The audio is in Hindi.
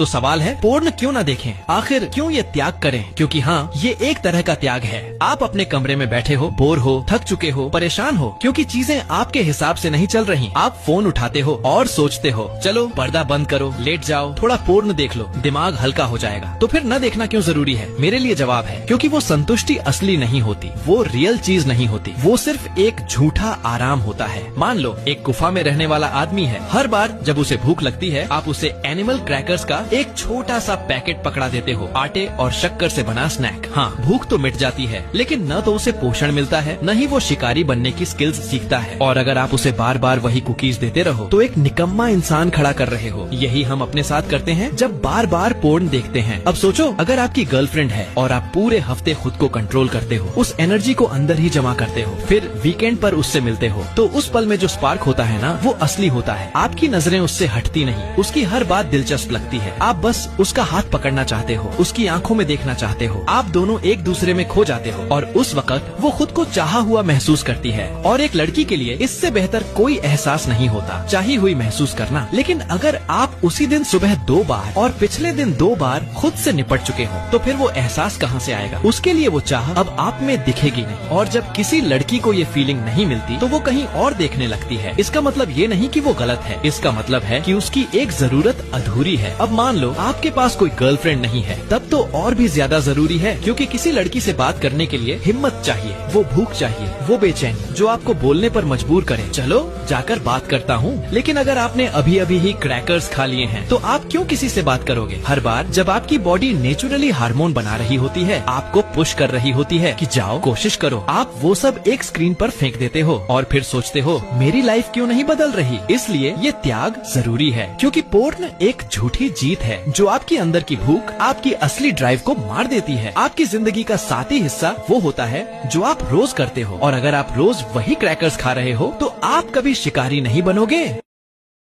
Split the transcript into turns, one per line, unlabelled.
तो सवाल है पोर्न क्यों ना देखें, आखिर क्यों ये त्याग करें? क्योंकि हाँ, ये एक तरह का त्याग है। आप अपने कमरे में बैठे हो, बोर हो, थक चुके हो, परेशान हो, क्योंकि चीजें आपके हिसाब से नहीं चल रही। आप फोन उठाते हो और सोचते हो चलो पर्दा बंद करो, लेट जाओ, थोड़ा पोर्न देख लो, दिमाग हल्का हो जाएगा। तो फिर न देखना क्यों जरूरी है? मेरे लिए जवाब है क्योंकि वो संतुष्टि असली नहीं होती, वो रियल चीज नहीं होती, वो सिर्फ एक झूठा आराम होता है। मान लो एक गुफा में रहने वाला आदमी है, हर बार जब उसे भूख लगती है आप उसे एनिमल क्रैकर्स का एक छोटा सा पैकेट पकड़ा देते हो, आटे और शक्कर से बना स्नैक। हाँ, भूख तो मिट जाती है, लेकिन न तो उसे पोषण मिलता है, न ही वो शिकारी बनने की स्किल्स सीखता है। और अगर आप उसे बार बार वही कुकीज देते रहो तो एक निकम्मा इंसान खड़ा कर रहे हो। यही हम अपने साथ करते हैं जब बार बार पोर्न देखते हैं। अब सोचो, अगर आपकी गर्लफ्रेंड है और आप पूरे हफ्ते खुद को कंट्रोल करते हो, उस एनर्जी को अंदर ही जमा करते हो, फिर वीकेंड पर उससे मिलते हो, तो उस पल में जो स्पार्क होता है ना, वो असली होता है। आपकी नजरें उससे हटती नहीं, उसकी हर बात दिलचस्प लगती है। आप बस उसका हाथ पकड़ना चाहते हो, उसकी आंखों में देखना चाहते हो, आप दोनों एक दूसरे में खो जाते हो और उस वक्त वो खुद को चाहा हुआ महसूस करती है। और एक लड़की के लिए इससे बेहतर कोई एहसास नहीं होता, चाही हुई महसूस करना। लेकिन अगर आप उसी दिन सुबह 2 बार और पिछले दिन 2 बार खुद से निपट चुके हो, तो फिर वो एहसास कहाँ से आएगा? उसके लिए वो चाह अब आप में दिखेगी नहीं। और जब किसी लड़की को ये फीलिंग नहीं मिलती तो वो कहीं और देखने लगती है। इसका मतलब ये नहीं कि वो गलत है, इसका मतलब है कि उसकी एक जरूरत अधूरी है। अब मान लो आपके पास कोई गर्लफ्रेंड नहीं है, तब तो और भी ज्यादा जरूरी है, क्योंकि किसी लड़की से बात करने के लिए हिम्मत चाहिए, वो भूख चाहिए, वो बेचैनी जो आपको बोलने पर मजबूर करे, चलो जाकर बात करता हूँ। लेकिन अगर आपने अभी अभी ही क्रैकर्स खा लिए हैं, तो आप क्यों किसी से बात करोगे? हर बार जब आपकी बॉडी नेचुरली हार्मोन बना रही होती है, आपको पुश कर रही होती है कि जाओ कोशिश करो, आप वो सब एक स्क्रीन पर फेंक देते हो और फिर सोचते हो मेरी लाइफ क्यों नहीं बदल रही? इसलिए ये त्याग जरूरी है, क्योंकि पोर्न एक झूठी जीत है जो आपके अंदर की भूख, आपकी असली ड्राइव को मार देती है। आपकी जिंदगी का साथी हिस्सा वो होता है जो आप रोज करते हो, और अगर आप रोज वही क्रैकर्स खा रहे हो तो आप कभी शिकारी नहीं बनोगे।